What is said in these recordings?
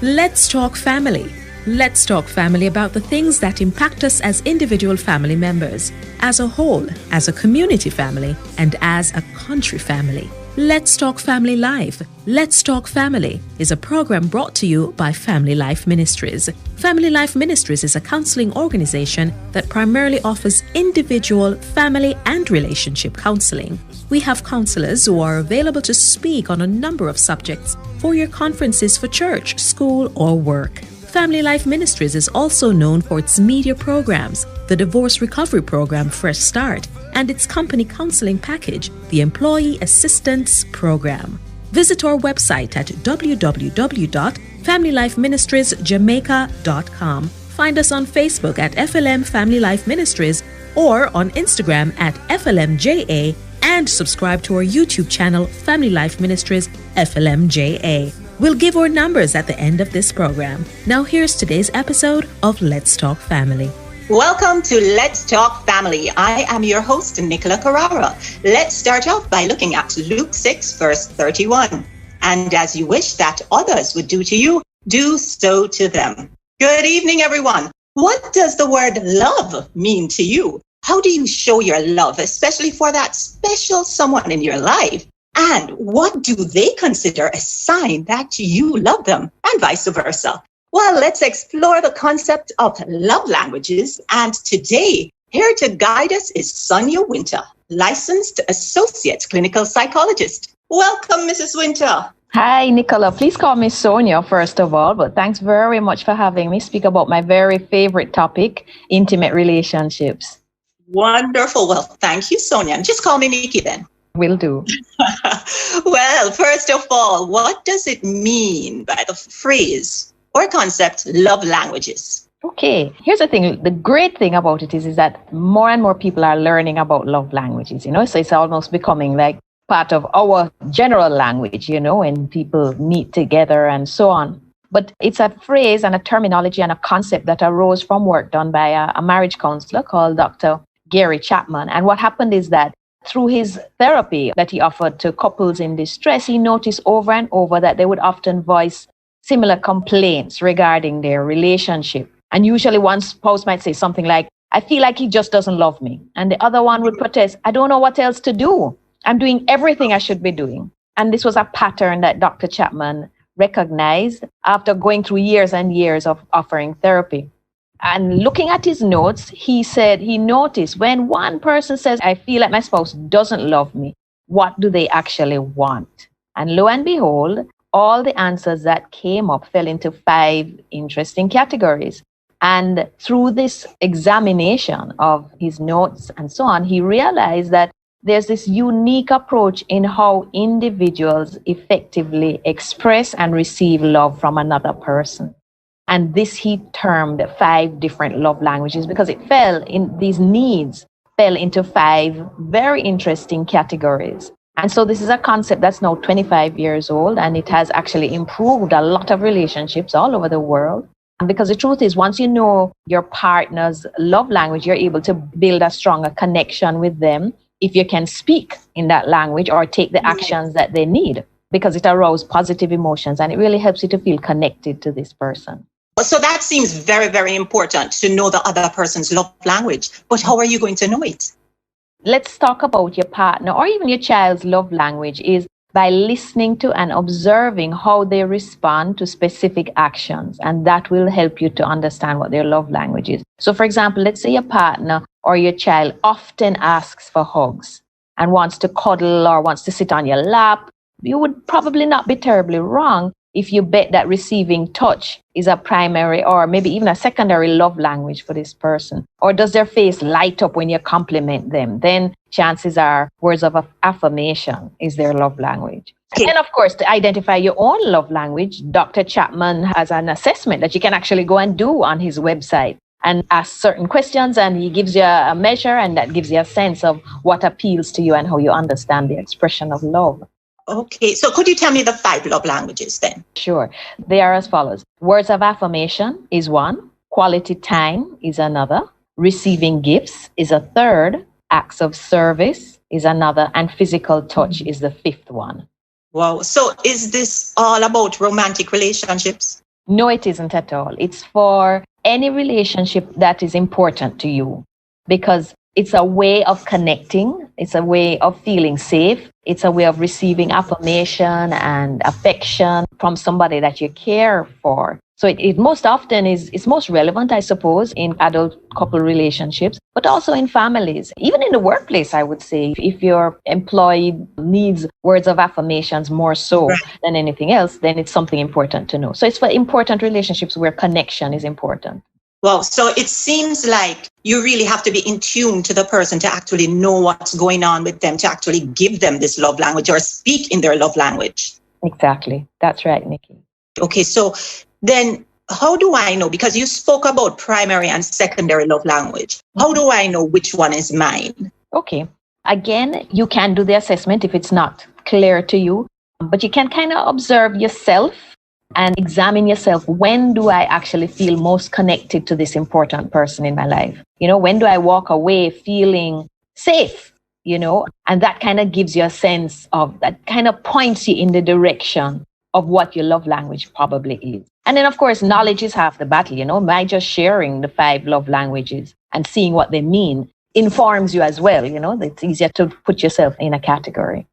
Let's talk family. Let's talk family about the things that impact us as individual family members, as a whole, as a community family, and as a country family. Let's Talk Family Live. Let's Talk Family is a program brought to you by Family Life Ministries. Family Life Ministries is a counseling organization that primarily offers individual, family, and relationship counseling. We have counselors who are available to speak on a number of subjects for your conferences for church, school, or work. Family Life Ministries is also known for its media programs, the divorce recovery program Fresh Start, and its company counseling package, the Employee Assistance Program. Visit our website at www.familylifeministriesjamaica.com. Find us on Facebook at FLM Family Life Ministries or on Instagram at FLMJA, and subscribe to our YouTube channel, Family Life Ministries FLMJA. We'll give our numbers at the end of this program. Now here's today's episode of Let's Talk Family. Welcome to Let's Talk Family. I am your host, Nicola Carrara. Let's start off by looking at Luke 6, verse 31. And as you wish that others would do to you, do so to them. Good evening, everyone. What does the word love mean to you? How do you show your love, especially for that special someone in your life? And what do they consider a sign that you love them, and vice versa? Well, let's explore the concept of love languages. And today, here to guide us is Sonia Wynter, licensed associate clinical psychologist. Welcome, Mrs. Wynter. Hi, Nicola. Please call me Sonia, first of all, but thanks very much for having me speak about my very favorite topic, intimate relationships. Wonderful. Well, thank you, Sonia. And just call me Nikki then. Will do. Well, first of all, what does it mean by the phrase or concept love languages? Okay, here's the thing. The great thing about it is that more and more people are learning about love languages, so it's almost becoming like part of our general language, when people meet together and so on. But it's a phrase and a terminology and a concept that arose from work done by a marriage counselor called Dr. Gary Chapman. And what happened is that through his therapy that he offered to couples in distress, he noticed over and over that they would often voice similar complaints regarding their relationship. And usually one spouse might say something like, I feel like he just doesn't love me. And the other one would protest, I don't know what else to do. I'm doing everything I should be doing. And this was a pattern that Dr. Chapman recognized after going through years and years of offering therapy. And looking at his notes, he said he noticed when one person says, I feel like my spouse doesn't love me, what do they actually want? And lo and behold, all the answers that came up fell into 5 interesting categories. And through this examination of his notes and so on, he realized that there's this unique approach in how individuals effectively express and receive love from another person. And this he termed 5 different love languages because these needs fell into 5 very interesting categories. And so this is a concept that's now 25 years old, and it has actually improved a lot of relationships all over the world. And because the truth is, once you know your partner's love language, you're able to build a stronger connection with them if you can speak in that language or take the actions that they need, because it arouses positive emotions and it really helps you to feel connected to this person. So that seems very, very important to know the other person's love language. But how are you going to know it? Let's talk about your partner or even your child's love language is by listening to and observing how they respond to specific actions. And that will help you to understand what their love language is. So, for example, let's say your partner or your child often asks for hugs and wants to cuddle or wants to sit on your lap. You would probably not be terribly wrong if you bet that receiving touch is a primary or maybe even a secondary love language for this person. Or does their face light up when you compliment them? Then chances are words of affirmation is their love language. Okay. And of course, to identify your own love language, Dr. Chapman has an assessment that you can actually go and do on his website and ask certain questions, and he gives you a measure, and that gives you a sense of what appeals to you and how you understand the expression of love. Okay, so could you tell me the 5 love languages then? Sure. They are as follows. Words of affirmation is 1. Quality time is another. Receiving gifts is a 3rd. Acts of service is another. And physical touch is the 5th one. Wow. So is this all about romantic relationships? No, it isn't at all. It's for any relationship that is important to you, because it's a way of connecting. It's a way of feeling safe. It's a way of receiving affirmation and affection from somebody that you care for. So it most often it's most relevant, I suppose, in adult couple relationships, but also in families, even in the workplace, I would say. If your employee needs words of affirmations more so than anything else, then it's something important to know. So it's for important relationships where connection is important. Wow. So it seems like you really have to be in tune to the person to actually know what's going on with them, to actually give them this love language or speak in their love language. Exactly. That's right, Nikki. Okay. So then how do I know? Because you spoke about primary and secondary love language. How do I know which one is mine? Okay. Again, you can do the assessment if it's not clear to you, but you can kind of observe yourself and examine yourself. When do I actually feel most connected to this important person in my life? When do I walk away feeling safe? And that kind of gives you a sense of, that kind of points you in the direction of what your love language probably is. And then, of course, knowledge is half the battle. By just sharing the 5 love languages and seeing what they mean informs you as well. It's easier to put yourself in a category.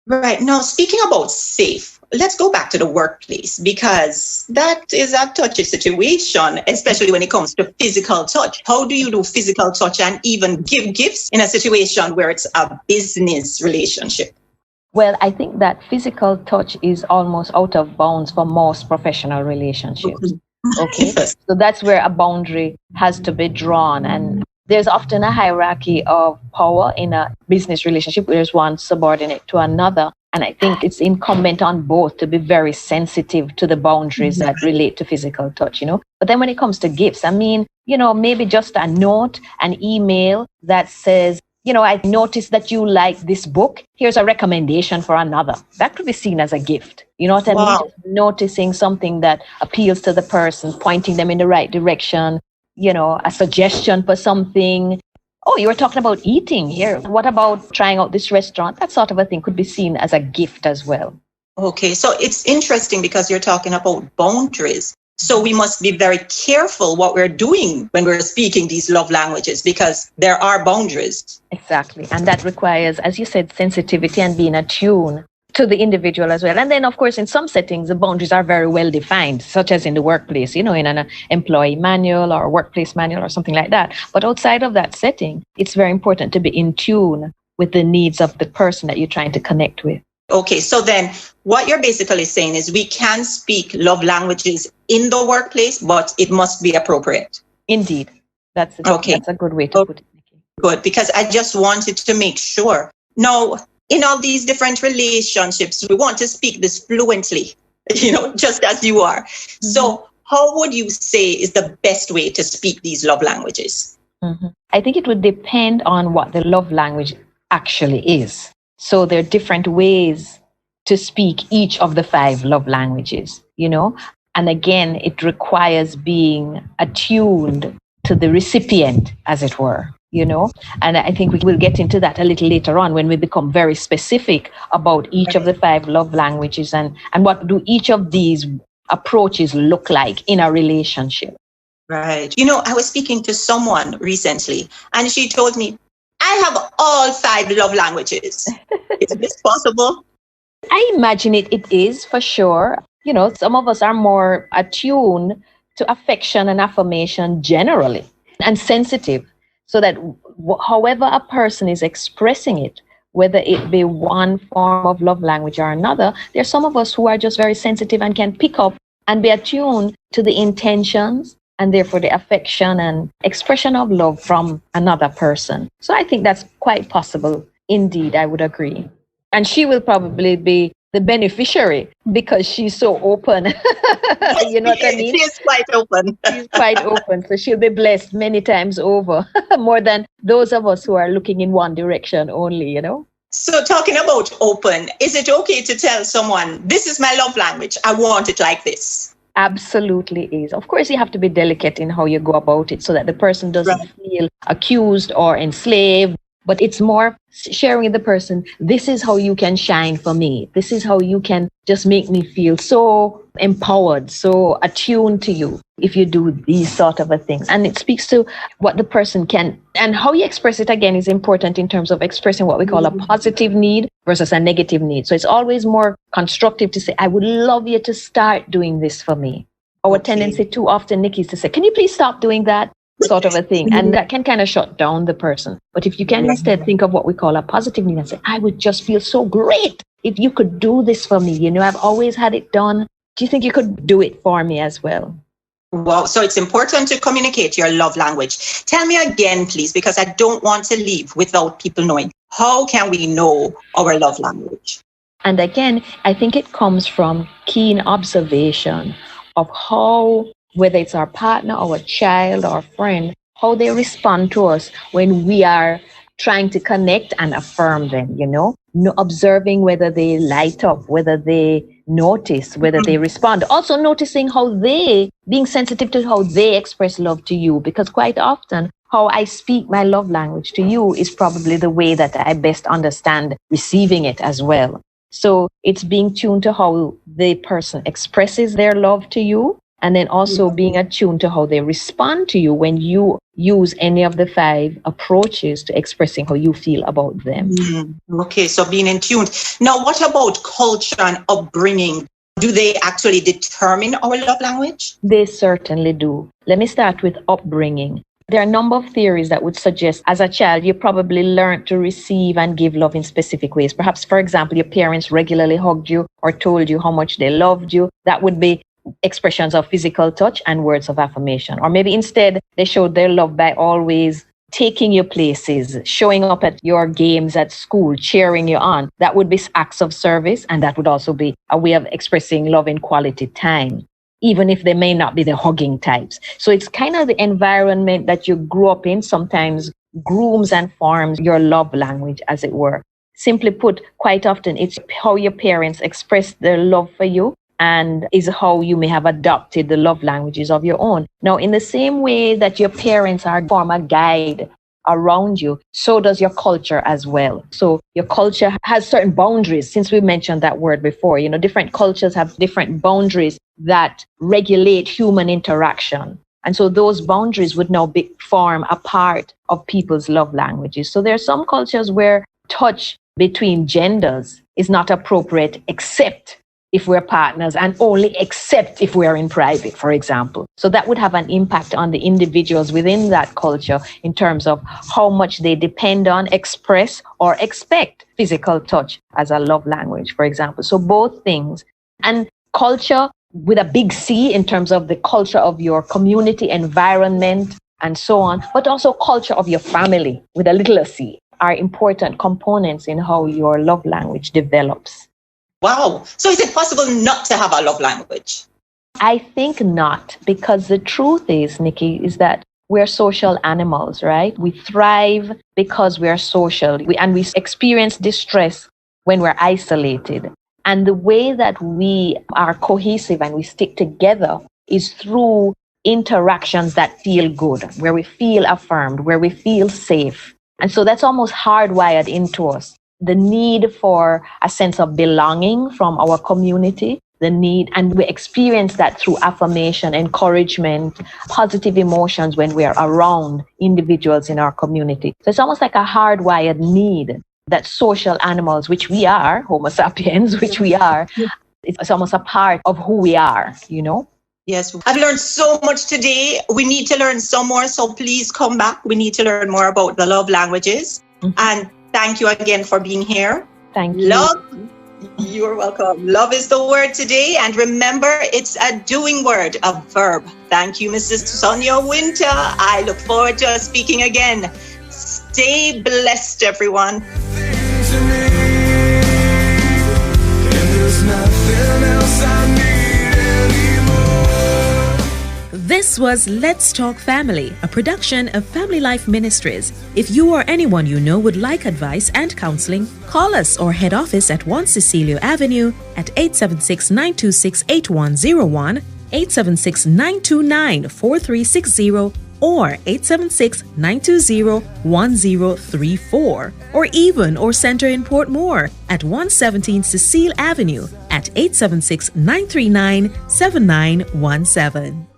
Right. Now, speaking about safe, let's go back to the workplace, because that is a touchy situation, especially when it comes to physical touch. How do you do physical touch and even give gifts in a situation where it's a business relationship? Well, I think that physical touch is almost out of bounds for most professional relationships. Okay. Yes. So that's where a boundary has to be drawn. And there's often a hierarchy of power in a business relationship. There's one subordinate to another. And I think it's incumbent on both to be very sensitive to the boundaries that relate to physical touch, But then when it comes to gifts, maybe just a note, an email that says, I noticed that you like this book. Here's a recommendation for another. That could be seen as a gift. You know what I mean? Just noticing something that appeals to the person, pointing them in the right direction, a suggestion for something. Oh, you were talking about eating here. What about trying out this restaurant? That sort of a thing could be seen as a gift as well. Okay, so it's interesting because you're talking about boundaries. So we must be very careful what we're doing when we're speaking these love languages, because there are boundaries. Exactly. And that requires, as you said, sensitivity and being attuned to the individual as well. And then, of course, in some settings, the boundaries are very well defined, such as in the workplace, in an employee manual or workplace manual or something like that. But outside of that setting, it's very important to be in tune with the needs of the person that you're trying to connect with. Okay, so then what you're basically saying is we can speak love languages in the workplace, but it must be appropriate. Indeed. That's a good way to put it. Good, because I just wanted to make sure. Now, in all these different relationships, we want to speak this fluently, just as you are. Mm-hmm. So how would you say is the best way to speak these love languages? Mm-hmm. I think it would depend on what the love language actually is. So there are different ways to speak each of the 5 love languages, And again, it requires being attuned to the recipient, as it were. And I think we will get into that a little later on when we become very specific about each of the 5 love languages and what do each of these approaches look like in a relationship. Right. I was speaking to someone recently and she told me, I have all 5 love languages. Is this possible? I imagine it is for sure. Some of us are more attuned to affection and affirmation generally and sensitive. So that however a person is expressing it, whether it be one form of love language or another, there's some of us who are just very sensitive and can pick up and be attuned to the intentions and therefore the affection and expression of love from another person. So I think that's quite possible. Indeed, I would agree. And she will probably be the beneficiary because she's so open. You know what I mean? She is quite open. She's quite open. So she'll be blessed many times over, more than those of us who are looking in one direction only, So talking about open, is it okay to tell someone, this is my love language, I want it like this? Absolutely is. Of course, you have to be delicate in how you go about it so that the person doesn't feel accused or enslaved But it's more sharing with the person, this is how you can shine for me. This is how you can just make me feel so empowered, so attuned to you if you do these sort of a things. And it speaks to what the person can, and how you express it again is important in terms of expressing what we call a positive need versus a negative need. So it's always more constructive to say, I would love you to start doing this for me. Our tendency too often, Nikki, is to say, can you please stop doing that? Sort of a thing. And that can kind of shut down the person. But if you can instead think of what we call a positive need and say, I would just feel so great if you could do this for me. You know, I've always had it done. Do you think you could do it for me as well? Wow. So it's important to communicate your love language. Tell me again, please, because I don't want to leave without people knowing. How can we know our love language? And again, I think it comes from keen observation of how, whether it's our partner, our child, or friend, how they respond to us when we are trying to connect and affirm them, you know, observing whether they light up, whether they notice, whether they respond. Also noticing how they, being sensitive to how they express love to you, because quite often how I speak my love language to you is probably the way that I best understand receiving it as well. So it's being tuned to how the person expresses their love to you, and then also being attuned to how they respond to you when you use any of the 5 approaches to expressing how you feel about them. Okay, so being in tune. Now, what about culture and upbringing? Do they actually determine our love language? They certainly do. Let me start with upbringing. There are a number of theories that would suggest as a child, you probably learned to receive and give love in specific ways. Perhaps, for example, your parents regularly hugged you or told you how much they loved you. That would be expressions of physical touch and words of affirmation. Or maybe instead, they showed their love by always taking you places, showing up at your games at school, cheering you on. That would be acts of service, and that would also be a way of expressing love in quality time, even if they may not be the hugging types. So it's kind of the environment that you grew up in sometimes grooms and forms your love language, as it were. Simply put, quite often it's how your parents express their love for you and is how you may have adopted the love languages of your own. Now, in the same way that your parents are form a guide around you, so does your culture as well. So your culture has certain boundaries, since we mentioned that word before. You know, different cultures have different boundaries that regulate human interaction. And so those boundaries would now form a part of people's love languages. So there are some cultures where touch between genders is not appropriate except if we're partners, and only except if we're in private, for example. So that would have an impact on the individuals within that culture in terms of how much they depend on, express, or expect physical touch as a love language, for example. So both things. And culture with a big C in terms of the culture of your community, environment, and so on, but also culture of your family with a little c are important components in how your love language develops. Wow. So is it possible not to have a love language? I think not, because the truth is, Nikki, is that we're social animals, right? We thrive because we're social, and we experience distress when we're isolated. And the way that we are cohesive and we stick together is through interactions that feel good, where we feel affirmed, where we feel safe. And so that's almost hardwired into us. The need for a sense of belonging from our community, the need, and we experience that through affirmation, encouragement, positive emotions when we are around individuals in our community. So it's almost like a hardwired need that social animals, which we are, Homo sapiens, which we are, it's almost a part of who we are, you know? Yes, I've learned so much today. We need to learn some more, so please come back. We need to learn more about the love languages. And thank you again for being here. Thank you. Love, you're welcome. Love is the word today. And remember, it's a doing word, a verb. Thank you, Mrs. Sonia Wynter. I look forward to us speaking again. Stay blessed, everyone. This was Let's Talk Family, a production of Family Life Ministries. If you or anyone you know would like advice and counseling, call us or head office at 1 Cecilio Avenue at 876-926-8101, 876-929-4360, or 876-920-1034, or even our center in Portmore at 117 Cecile Avenue at 876-939-7917.